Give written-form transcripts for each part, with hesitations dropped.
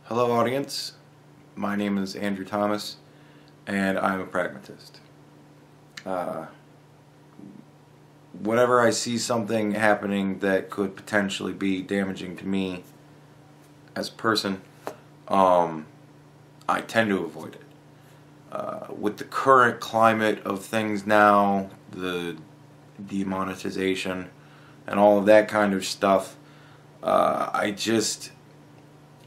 Hello audience, my name is Andrew Thomas and I'm a pragmatist. Whenever I see something happening that could potentially be damaging to me as a person, I tend to avoid it. With the current climate of things now, the demonetization and all of that kind of stuff,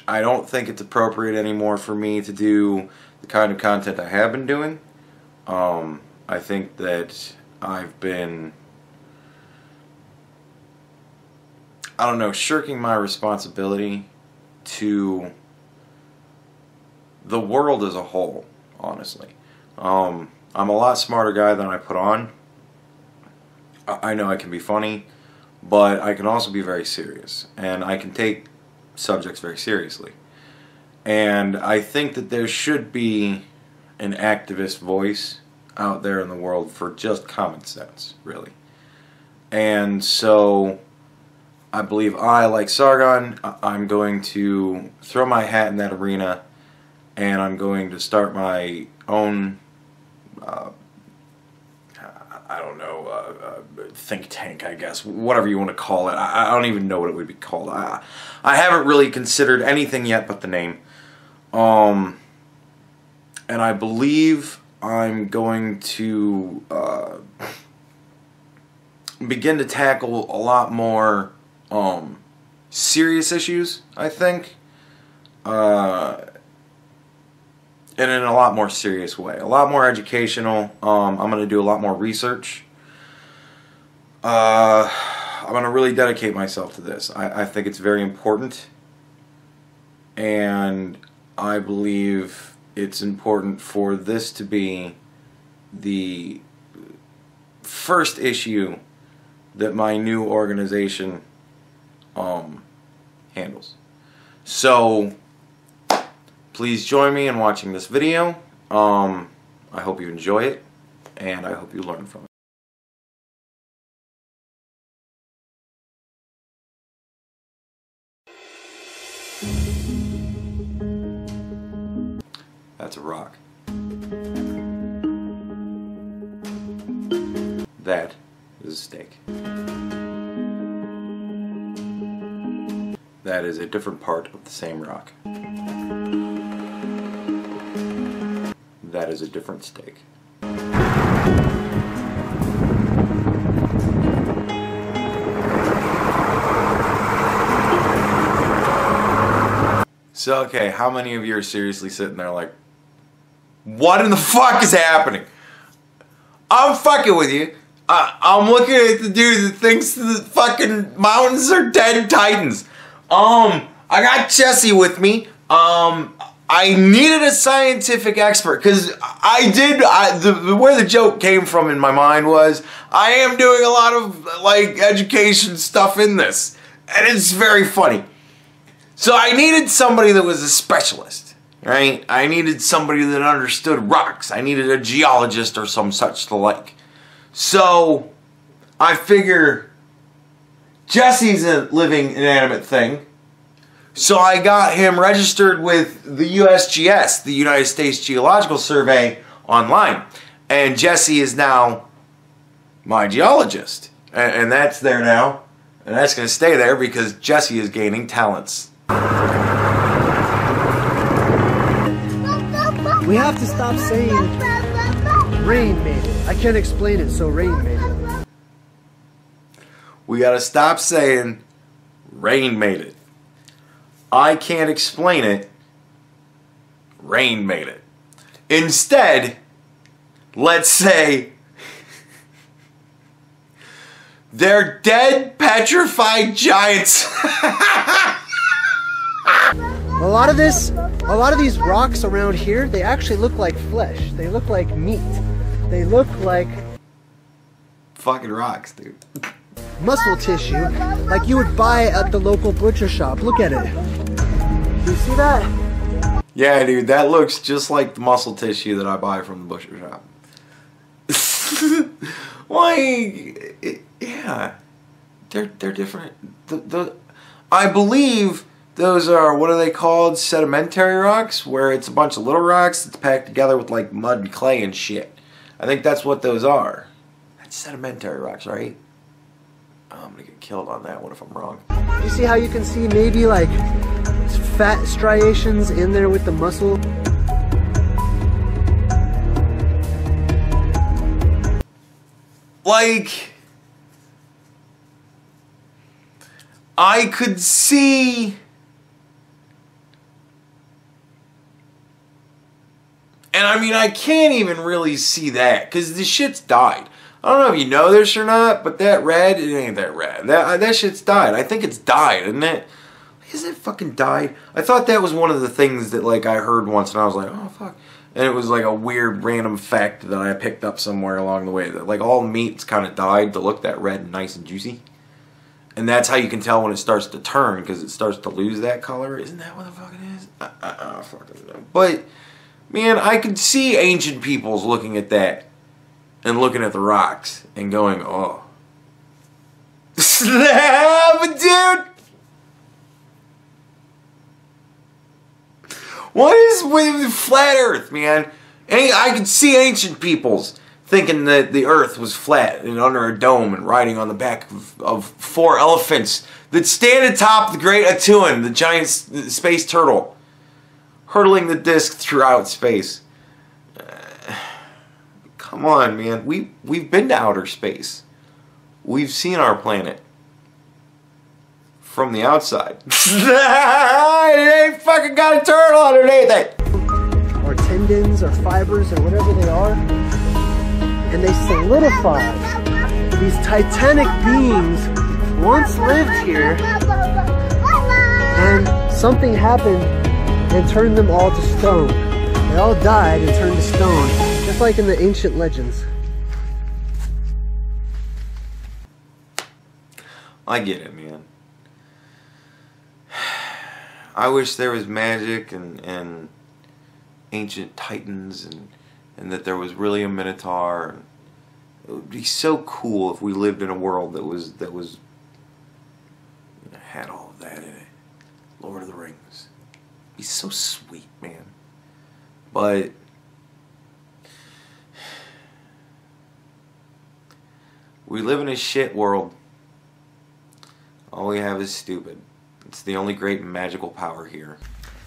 I don't think it's appropriate anymore for me to do the kind of content I have been doing. I think that I've been, shirking my responsibility to the world as a whole, honestly. I'm a lot smarter guy than I put on. I know I can be funny, but I can also be very serious, and I can take subjects very seriously. And I think that there should be an activist voice out there in the world for just common sense, really. And so I believe like Sargon, I'm going to throw my hat in that arena, and I'm going to start my own think tank, I guess, whatever you want to call it. I don't even know what it would be called. I haven't really considered anything yet but the name. And I believe I'm going to begin to tackle a lot more serious issues, I think, and in a lot more serious way, a lot more educational. I'm going to do a lot more research. I'm going to really dedicate myself to this. I think it's very important, and I believe it's important for this to be the first issue that my new organization handles. So please join me in watching this video. I hope you enjoy it, and I hope you learn from it. That's a rock. That is a steak. That is a different part of the same rock. That is a different steak. So, okay, how many of you are seriously sitting there like, what in the fuck is happening? I'm fucking with you. I'm looking at the dude that thinks the fucking mountains are dead titans. I got Jesse with me. I needed a scientific expert because where the joke came from in my mind was I am doing a lot of like education stuff in this, and it's very funny. So I needed somebody that was a specialist, right? I needed somebody that understood rocks. I needed a geologist or some such the like. So I figure Jesse's a living inanimate thing. So I got him registered with the USGS, the United States Geological Survey, online. And Jesse is now my geologist. And that's there now. And that's going to stay there because Jesse is gaining talents. We have to stop saying rain made it. I can't explain it, so rain made it. We gotta stop saying rain made it. I can't explain it. Rain made it. Instead, let's say they're dead, petrified giants. A lot of these rocks around here, they actually look like flesh. They look like meat. They look like fucking rocks, dude. Muscle tissue, like you would buy at the local butcher shop. Look at it. Do you see that? Yeah, dude, that looks just like the muscle tissue that I buy from the butcher shop. Yeah, they're different. I believe Those are, what are they called? Sedimentary rocks, where it's a bunch of little rocks that's packed together with like mud and clay and shit. I think that's what those are. That's sedimentary rocks, right? Oh, I'm gonna get killed on that one if I'm wrong. You see how you can see maybe like fat striations in there with the muscle? Like, I could see, and I mean, I can't even really see that because the shit's died. I don't know if you know this or not, but that red, it ain't that red. That shit's died. I think it's died, isn't it? Is it fucking died? I thought that was one of the things that like I heard once, and I was like, oh fuck. And it was like a weird random fact that I picked up somewhere along the way. That like all meat's kind of dyed to look that red and nice and juicy. And that's how you can tell when it starts to turn, because it starts to lose that color. Isn't that what the fuck it is? I don't fucking know. But, man, I could see ancient peoples looking at that and looking at the rocks and going, oh. But dude, what is with flat Earth, man? I could see ancient peoples thinking that the Earth was flat and under a dome and riding on the back of 4 elephants that stand atop the Great Atuan, the giant space turtle, hurtling the disc throughout space. Come on, man. We've been to outer space. We've seen our planet from the outside. It ain't fucking got a turtle underneath it. Or tendons or fibers or whatever they are. And they solidify. These titanic beings once lived here, and something happened and turned them all to stone. They all died and turned to stone, just like in the ancient legends. I get it, man. I wish there was magic and ancient titans and that there was really a minotaur. It would be so cool if we lived in a world that was had all of that in it. Lord of the Rings. It'd be so sweet, man. But we live in a shit world. All we have is stupid. It's the only great magical power here.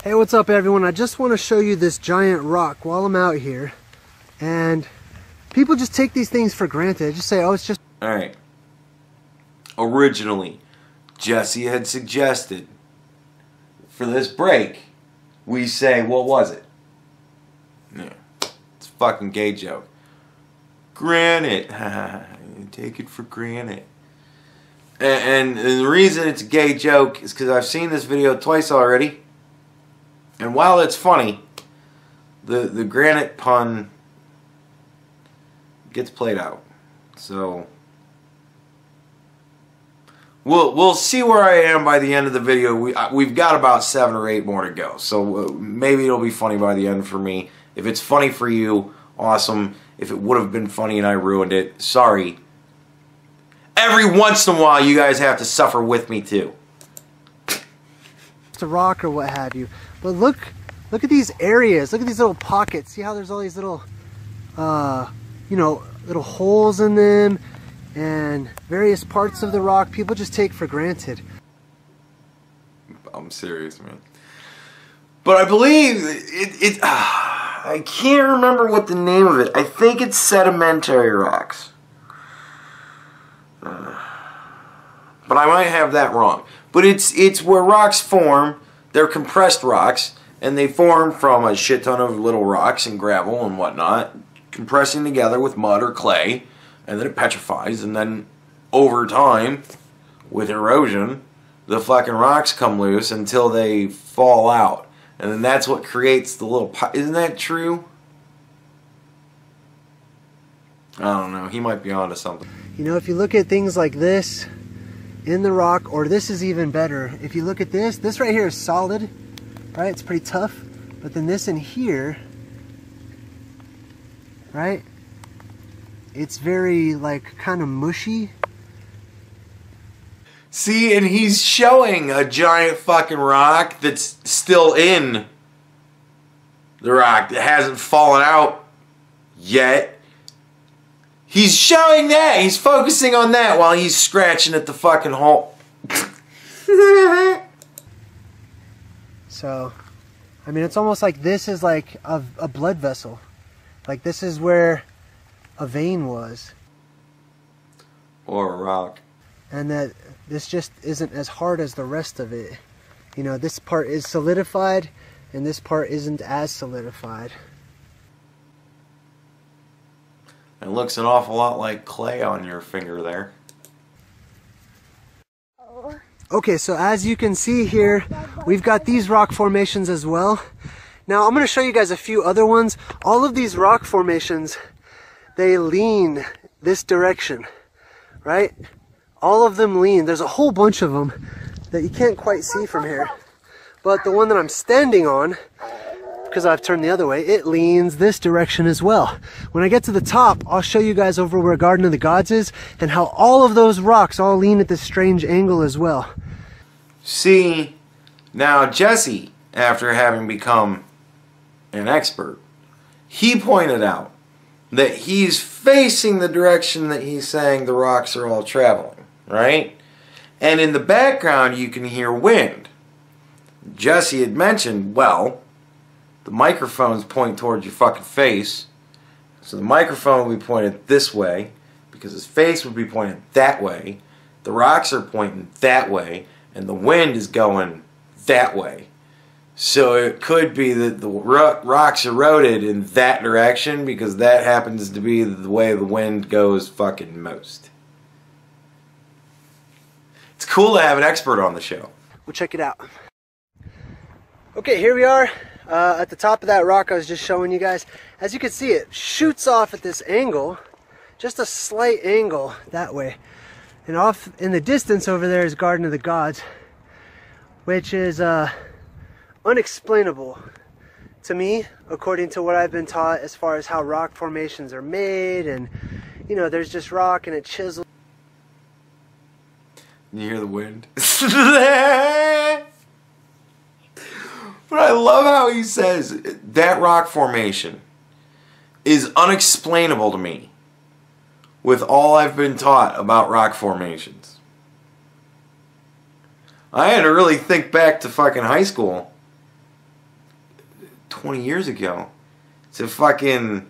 Hey, what's up everyone? I just want to show you this giant rock while I'm out here. And people just take these things for granted. They just say, oh, it's just... Alright. Originally, Jesse had suggested for this break, we say, what was it? Yeah. It's a fucking gay joke. Granite. Take it for granted. And the reason it's a gay joke is because I've seen this video twice already. And while it's funny, the granite pun gets played out. So we'll see where I am by the end of the video. We've got about 7 or 8 more to go. So maybe it'll be funny by the end for me. If it's funny for you, awesome. If it would have been funny and I ruined it, sorry. Every once in a while, you guys have to suffer with me too. It's a rock or what have you. But look at these areas. Look at these little pockets. See how there's all these little, you know, little holes in them, and various parts of the rock people just take for granted. I'm serious, man. But I believe I can't remember what the name of it. I think it's sedimentary rocks. But I might have that wrong. But it's where rocks form. They're compressed rocks, and they form from a shit ton of little rocks and gravel and whatnot, compressing together with mud or clay, and then it petrifies, and then over time, with erosion, the fucking rocks come loose until they fall out. And then that's what creates the little... Isn't that true? I don't know. He might be onto something. You know, if you look at things like this in the rock, or this is even better. If you look at this right here is solid, right? It's pretty tough. But then this in here, right? It's very, like, kind of mushy. See, and he's showing a giant fucking rock that's still in the rock that hasn't fallen out yet. He's showing that. He's focusing on that while he's scratching at the fucking hole. So, I mean, it's almost like this is like a blood vessel. Like this is where a vein was. Or a rock. And that this just isn't as hard as the rest of it. You know, this part is solidified and this part isn't as solidified. It looks an awful lot like clay on your finger there. Okay, so as you can see here, we've got these rock formations as well. Now I'm going to show you guys a few other ones. All of these rock formations, they lean this direction, right? All of them lean. There's a whole bunch of them that you can't quite see from here. But the one that I'm standing on, because I've turned the other way, it leans this direction as well. When I get to the top, I'll show you guys over where Garden of the Gods is and how all of those rocks all lean at this strange angle as well. See, now Jesse, after having become an expert, he pointed out that he's facing the direction that he's saying the rocks are all traveling, right? And in the background you can hear wind. Jesse had mentioned, well, the microphones point towards your fucking face, so the microphone would be pointed this way because his face would be pointed that way, the rocks are pointing that way, and the wind is going that way. So it could be that the rocks eroded in that direction because that happens to be the way the wind goes fucking most. It's cool to have an expert on the show. We'll check it out. Okay, here we are at the top of that rock I was just showing you guys. As you can see, it shoots off at this angle, just a slight angle that way. And off in the distance over there is Garden of the Gods, which is unexplainable to me, according to what I've been taught as far as how rock formations are made. And, you know, there's just rock and it chisels. You hear the wind? But I love how he says that rock formation is unexplainable to me with all I've been taught about rock formations. I had to really think back to fucking high school 20 years ago to fucking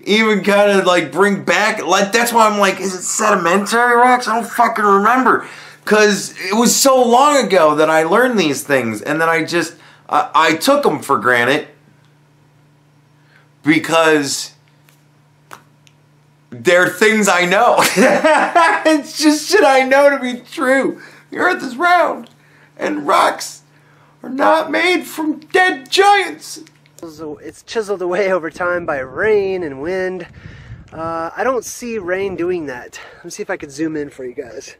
even kind of like bring back, like, that's why I'm like, is it sedimentary rocks? I don't fucking remember. Because it was so long ago that I learned these things, and then I took them for granted because they're things I know. It's just shit I know to be true. The earth is round, and rocks are not made from dead giants. It's chiseled away over time by rain and wind. I don't see rain doing that. Let me see if I could zoom in for you guys.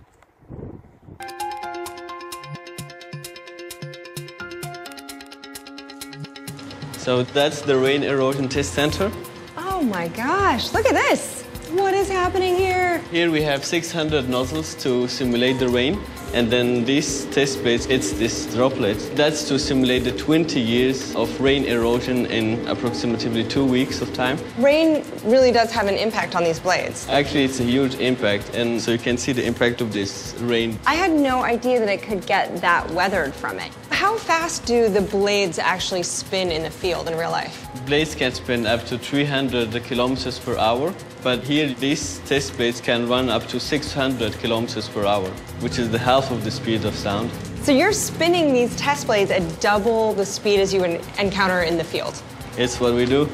So that's the rain erosion test center. Oh my gosh, look at this. What is happening here? Here we have 600 nozzles to simulate the rain. And then these test plates, it's this droplet. That's to simulate the 20 years of rain erosion in approximately 2 weeks of time. Rain really does have an impact on these blades. Actually, it's a huge impact, and so you can see the impact of this rain. I had no idea that it could get that weathered from it. How fast do the blades actually spin in the field in real life? Blades can spin up to 300 kilometers per hour, but here these test blades can run up to 600 kilometers per hour, which is the half of the speed of sound. So you're spinning these test blades at double the speed as you would encounter in the field. It's what we do.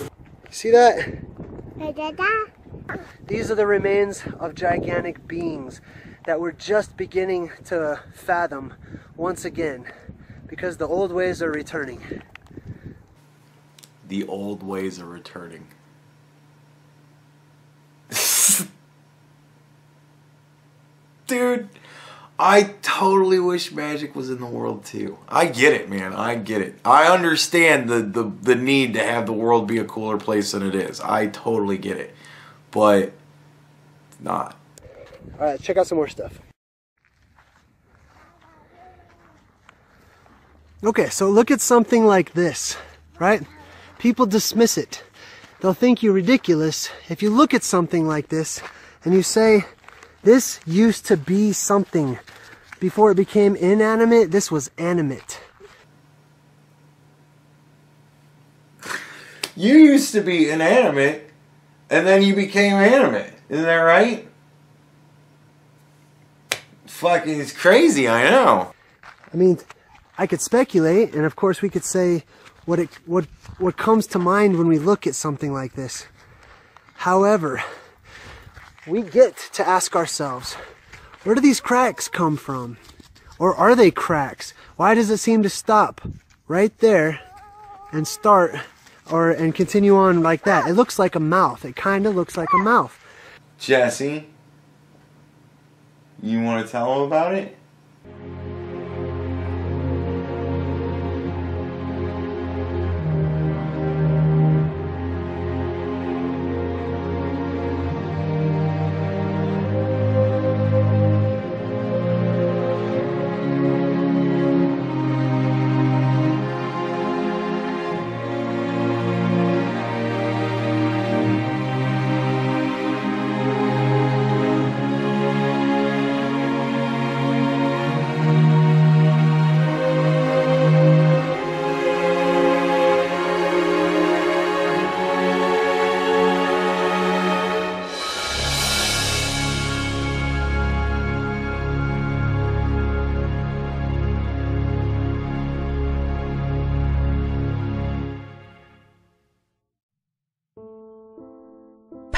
See that? These are the remains of gigantic beings that we're just beginning to fathom once again, because the old ways are returning. The old ways are returning. Dude, I totally wish magic was in the world too. I get it, man. I get it. I understand the need to have the world be a cooler place than it is. I totally get it. But it's not. All right, check out some more stuff. Okay, so look at something like this, right? People dismiss it. They'll think you're ridiculous if you look at something like this and you say, this used to be something. Before it became inanimate, this was animate. You used to be inanimate, and then you became animate. Isn't that right? Fucking, it's crazy, I know. I mean, I could speculate, and of course we could say what comes to mind when we look at something like this. However, we get to ask ourselves, where do these cracks come from? Or are they cracks? Why does it seem to stop right there and start and continue on like that? It looks like a mouth. It kind of looks like a mouth. Jesse, you want to tell them about it?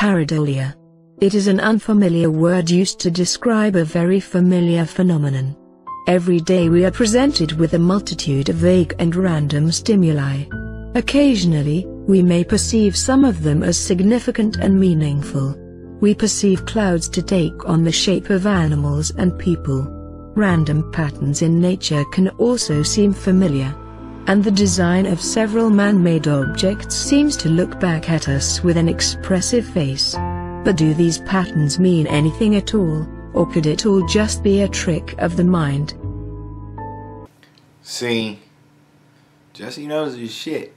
Pareidolia. It is an unfamiliar word used to describe a very familiar phenomenon. Every day we are presented with a multitude of vague and random stimuli. Occasionally, we may perceive some of them as significant and meaningful. We perceive clouds to take on the shape of animals and people. Random patterns in nature can also seem familiar. And the design of several man-made objects seems to look back at us with an expressive face. But do these patterns mean anything at all, or could it all just be a trick of the mind? See, Jesse knows his shit.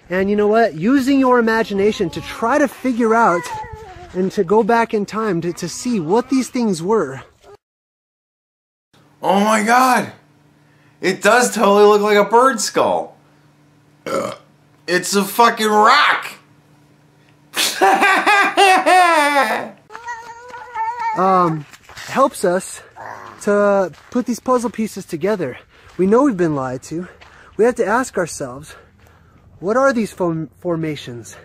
And you know what? Using your imagination to try to figure out and to go back in time to see what these things were. Oh my god! It does totally look like a bird skull. It's a fucking rock! Helps us to put these puzzle pieces together. We know we've been lied to. We have to ask ourselves, what are these formations?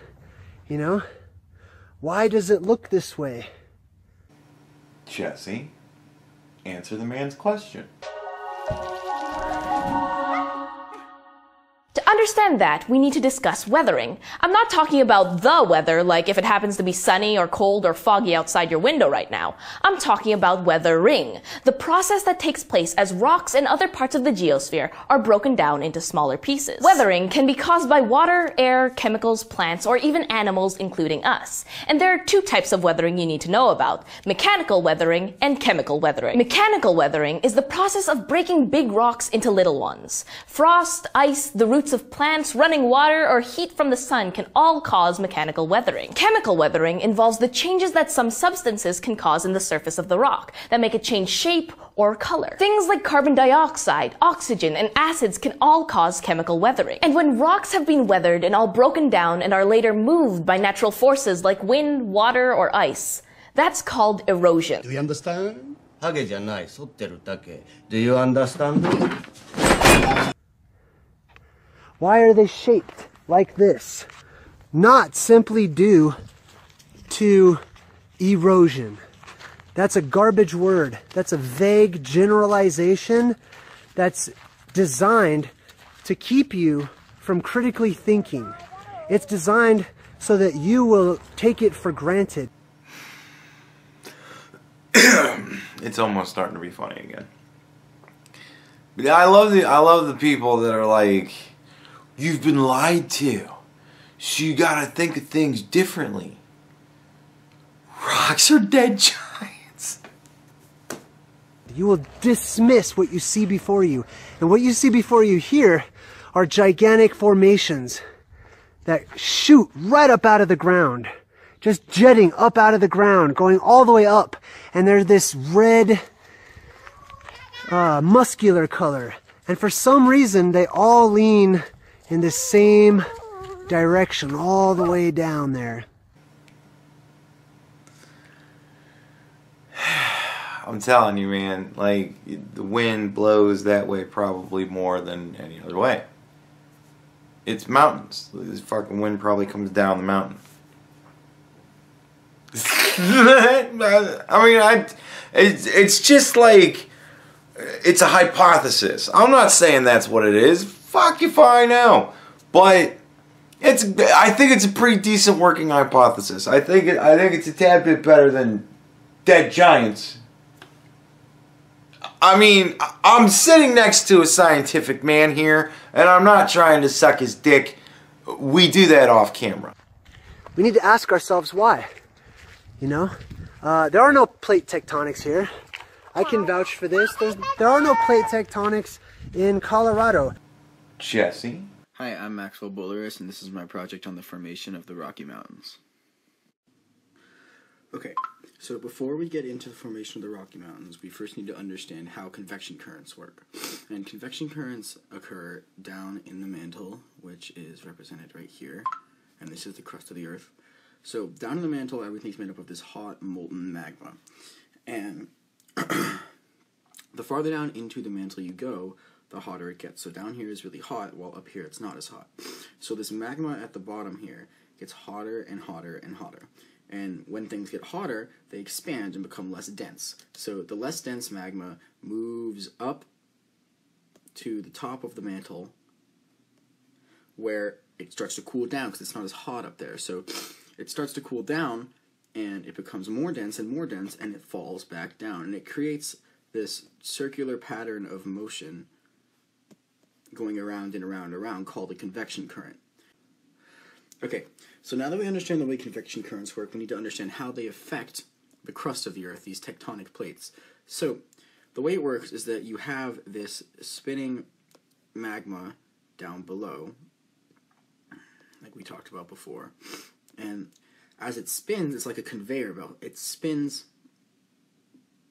You know? Why does it look this way? Jesse, answer the man's question. To understand that, we need to discuss weathering. I'm not talking about the weather, like if it happens to be sunny or cold or foggy outside your window right now. I'm talking about weathering, the process that takes place as rocks and other parts of the geosphere are broken down into smaller pieces. Weathering can be caused by water, air, chemicals, plants, or even animals, including us. And there are two types of weathering you need to know about: mechanical weathering and chemical weathering. Mechanical weathering is the process of breaking big rocks into little ones. Frost, ice, the roots of plants, running water, or heat from the sun can all cause mechanical weathering. Chemical weathering involves the changes that some substances can cause in the surface of the rock that make it change shape or color. Things like carbon dioxide, oxygen, and acids can all cause chemical weathering. And when rocks have been weathered and all broken down and are later moved by natural forces like wind, water, or ice, that's called erosion. Do you understand? Do you understand? Why are they shaped like this? Not simply due to erosion. That's a garbage word. That's a vague generalization that's designed to keep you from critically thinking. It's designed so that you will take it for granted. It's almost starting to be funny again. But I love the people that are like, you've been lied to, so you gotta think of things differently. Rocks are dead giants. You will dismiss what you see before you. And what you see before you here are gigantic formations that shoot right up out of the ground. Just jetting up out of the ground, going all the way up. And they're this red, muscular color. And for some reason, they all lean in the same direction, all the way down there. I'm telling you, man, like, the wind blows that way probably more than any other way. It's mountains. This fucking wind probably comes down the mountain. I mean, it's just like, it's a hypothesis. I'm not saying that's what it is. Fuck if I know. But I think it's a pretty decent working hypothesis. I think it's a tad bit better than dead giants. I mean, I'm sitting next to a scientific man here, and I'm not trying to suck his dick. We do that off camera. We need to ask ourselves why. You know? There are no plate tectonics here. I can vouch for this. There are no plate tectonics in Colorado. Jesse? Hi, I'm Maxwell Bulleris, and this is my project on the formation of the Rocky Mountains. Okay, so before we get into the formation of the Rocky Mountains, we first need to understand how convection currents work. And convection currents occur down in the mantle, which is represented right here, and this is the crust of the Earth. So down in the mantle, everything's made up of this hot, molten magma. And the farther down into the mantle you go, the hotter it gets. So down here is really hot, while up here it's not as hot. So this magma at the bottom here gets hotter and hotter and hotter. And when things get hotter, they expand and become less dense. So the less dense magma moves up to the top of the mantle, where it starts to cool down because it's not as hot up there. So it starts to cool down, and it becomes more dense, and it falls back down. And it creates this circular pattern of motion going around and around and around called a convection current. Okay, so now that we understand the way convection currents work, we need to understand how they affect the crust of the Earth, these tectonic plates. So the way it works is that you have this spinning magma down below, like we talked about before. And as it spins, it's like a conveyor belt. It spins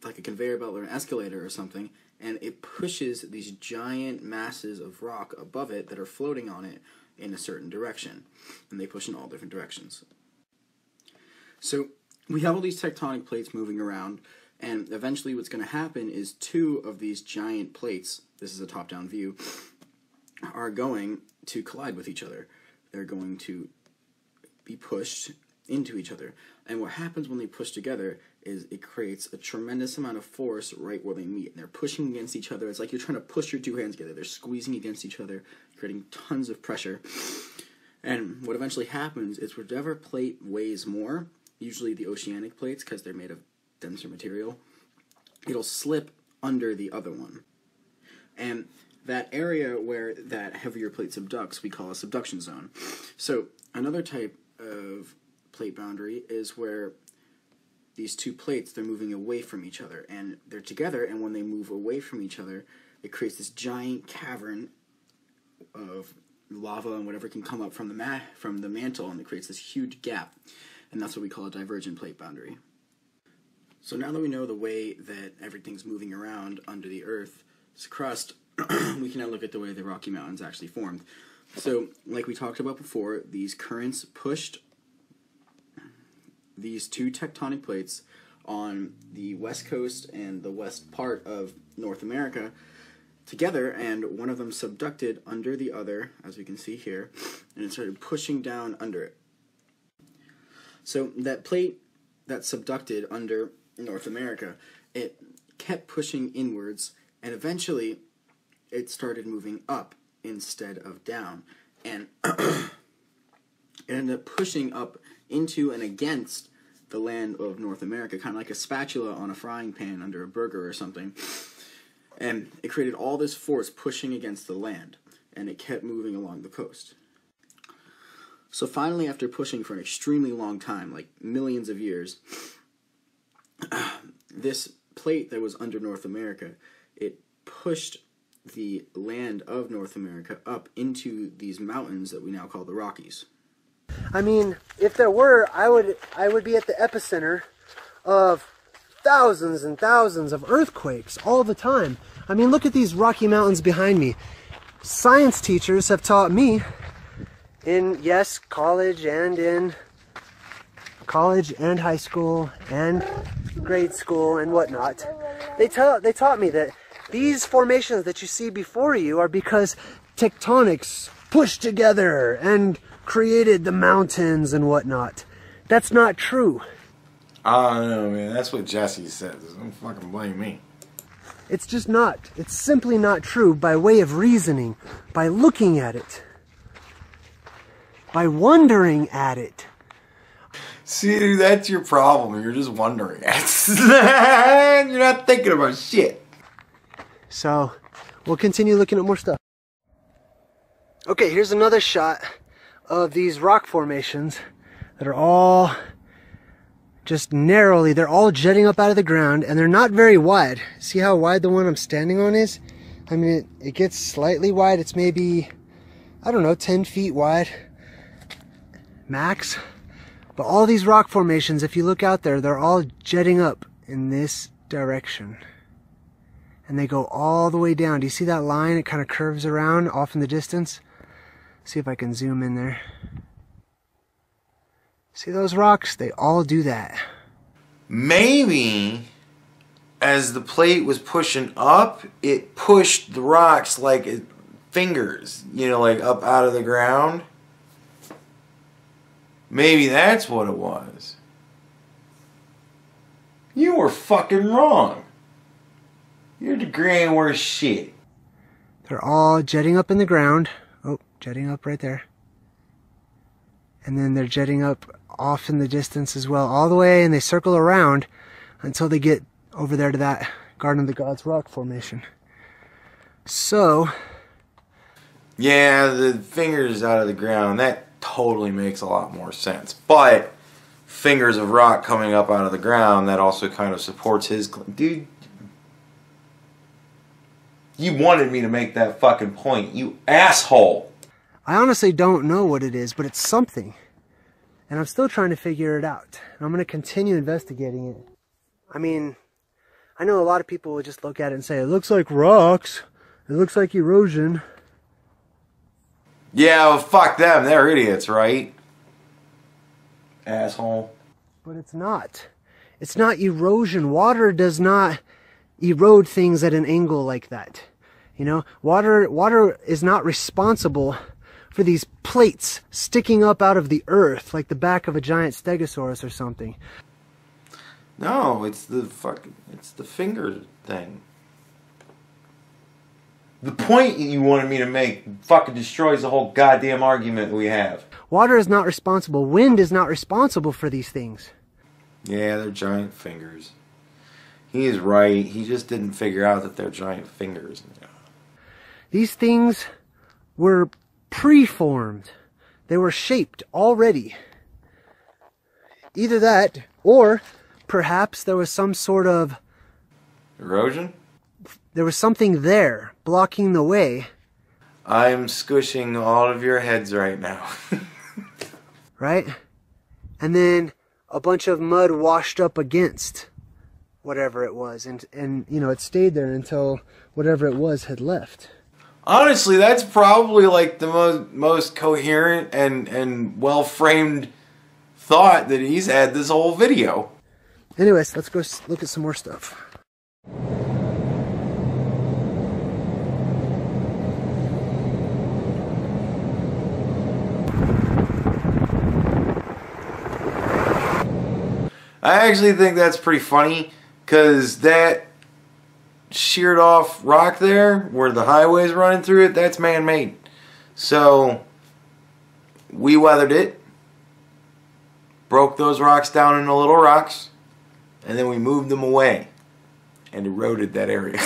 like a conveyor belt or an escalator or something, and it pushes these giant masses of rock above it that are floating on it in a certain direction. And they push in all different directions. So we have all these tectonic plates moving around, and eventually what's going to happen is two of these giant plates, this is a top-down view, are going to collide with each other. They're going to be pushed into each other. And what happens when they push together is it creates a tremendous amount of force right where they meet. And they're pushing against each other. It's like you're trying to push your two hands together. They're squeezing against each other, creating tons of pressure. And what eventually happens is whichever plate weighs more, usually the oceanic plates because they're made of denser material, it'll slip under the other one. And that area where that heavier plate subducts, we call a subduction zone. So another type of plate boundary is where these two plates, they're moving away from each other, and they're together, and when they move away from each other, it creates this giant cavern of lava and whatever can come up from the mantle, and it creates this huge gap, and that's what we call a divergent plate boundary. So now that we know the way that everything's moving around under the Earth's crust, we can now look at the way the Rocky Mountains actually formed. So, like we talked about before, these currents pushed these two tectonic plates on the west coast and the west part of North America together, and one of them subducted under the other, as we can see here, and it started pushing down under it. So that plate that subducted under North America, it kept pushing inwards, and eventually it started moving up instead of down, and it ended up pushing up into and against the land of North America, kind of like a spatula on a frying pan under a burger or something. And it created all this force pushing against the land, and it kept moving along the coast. So finally, after pushing for an extremely long time, like millions of years, this plate that was under North America, it pushed the land of North America up into these mountains that we now call the Rockies. I mean, if there were, I would be at the epicenter of thousands and thousands of earthquakes all the time. I mean, look at these Rocky Mountains behind me. Science teachers have taught me in, yes, college and high school and grade school and whatnot. They taught me that these formations that you see before you are because tectonics pushed together and created the mountains and whatnot. That's not true. I don't know, man. That's what Jesse says. Don't fucking blame me. It's just not. It's simply not true by way of reasoning, by looking at it, by wondering at it. See, dude, that's your problem. You're just wondering. You're not thinking about shit. So, we'll continue looking at more stuff. Okay, here's another shot of these rock formations that are all just narrowly, they're all jutting up out of the ground, and they're not very wide. See how wide the one I'm standing on is? I mean, it gets slightly wide. It's maybe, I don't know, 10 feet wide max. But all these rock formations, if you look out there, they're all jetting up in this direction. And they go all the way down. Do you see that line? It kind of curves around off in the distance. See if I can zoom in there. See those rocks? They all do that. Maybe as the plate was pushing up, it pushed the rocks like fingers, you know, like up out of the ground. Maybe that's what it was. You were fucking wrong. Your degree ain't worth shit. They're all jetting up in the ground. Oh, jetting up right there. And then they're jetting up off in the distance as well, all the way, and they circle around until they get over there to that Garden of the Gods rock formation. So, yeah, the fingers out of the ground, that totally makes a lot more sense. But fingers of rock coming up out of the ground, that also kind of supports his claim. Dude, you wanted me to make that fucking point, you asshole. I honestly don't know what it is, but it's something. And I'm still trying to figure it out. And I'm going to continue investigating it. I mean, I know a lot of people will just look at it and say, it looks like rocks. It looks like erosion. Yeah, well, fuck them. They're idiots, right? Asshole. But it's not. It's not erosion. Water does not erode things at an angle like that. You know, water is not responsible for these plates sticking up out of the earth like the back of a giant stegosaurus or something. No, it's the finger thing. The point you wanted me to make fucking destroys the whole goddamn argument we have. Water is not responsible. Wind is not responsible for these things. Yeah, they're giant fingers. He is right. He just didn't figure out that they're giant fingers. These things were preformed. They were shaped already. Either that, or perhaps there was some sort of erosion? There was something there blocking the way. I'm squishing all of your heads right now. Right? And then a bunch of mud washed up against whatever it was. And you know, it stayed there until whatever it was had left. Honestly, that's probably like the most coherent and well-framed thought that he's had this whole video. Anyways, let's go look at some more stuff. I actually think that's pretty funny, because that sheared off rock there, where the highway's running through it, that's man-made. So, we weathered it, broke those rocks down into little rocks, and then we moved them away and eroded that area.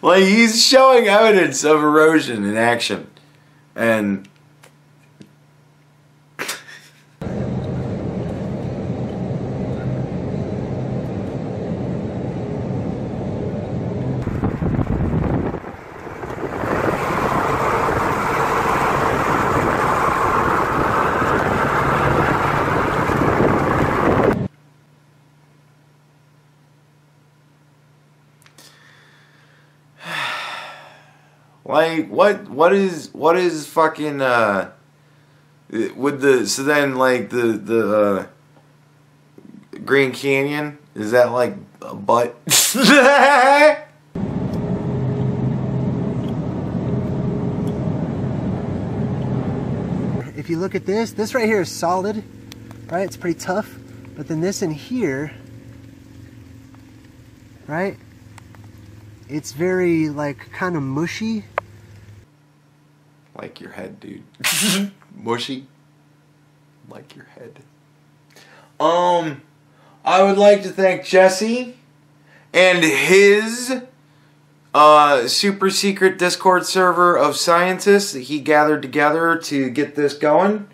Like, he's showing evidence of erosion in action. And Like, what is fucking, with the, so then, like, the Green Canyon, is that, like, a butt? If you look at this right here is solid, right? It's pretty tough. But then this in here, right? It's very, like, kind of mushy. Like your head, dude. Mushy. Like your head. I would like to thank Jesse and his super secret Discord server of scientists that he gathered together to get this going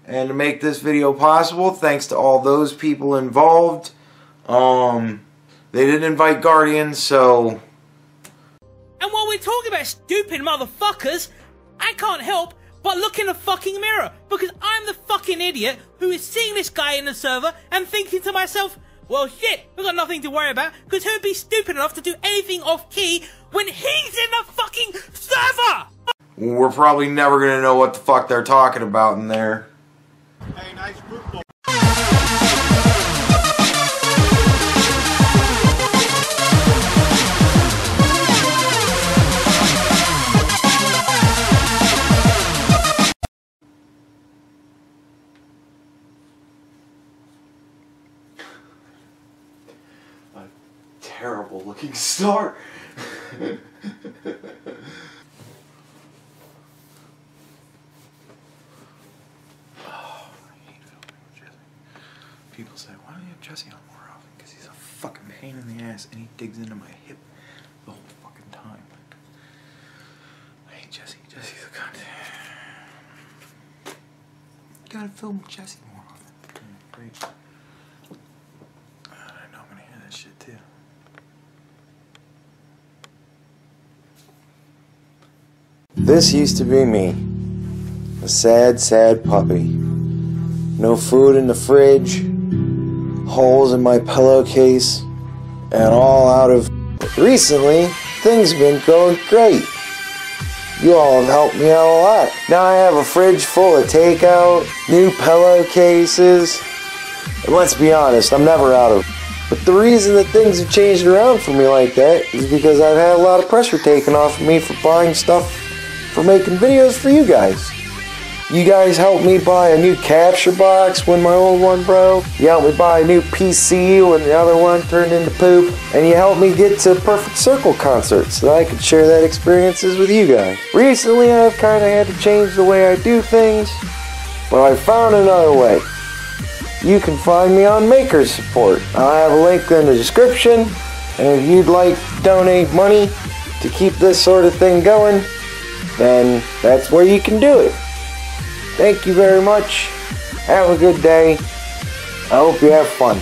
and to make this video possible. Thanks to all those people involved. They didn't invite Guardians, so... And while we're talking about stupid motherfuckers, I can't help but look in the fucking mirror, because I'm the fucking idiot who is seeing this guy in the server and thinking to myself, well shit, we've got nothing to worry about, because who'd be stupid enough to do anything off key when he's in the fucking server? We're probably never gonna know what the fuck they're talking about in there. Hey, nice football. Terrible looking star. People say, why don't you have Jesse on more often? Because he's a fucking pain in the ass and he digs into my hip the whole fucking time. I hate Jesse. Jesse's a cunt. You gotta film Jesse more often. Great. I know I'm gonna hear that shit too. This used to be me. A sad, sad puppy. No food in the fridge, holes in my pillowcase, and all out of... Recently, things have been going great. You all have helped me out a lot. Now I have a fridge full of takeout, new pillowcases, and let's be honest, I'm never out of... But the reason that things have changed around for me like that is because I've had a lot of pressure taken off of me for buying stuff for making videos for you guys. You guys helped me buy a new capture box when my old one broke. You helped me buy a new PC when the other one turned into poop. And you helped me get to Perfect Circle concerts so that I could share that experiences with you guys. Recently I've kind of had to change the way I do things, but I found another way. You can find me on Maker Support. I'll have a link in the description, and if you'd like to donate money to keep this sort of thing going, then that's where you can do it. Thank you very much. Have a good day. I hope you have fun.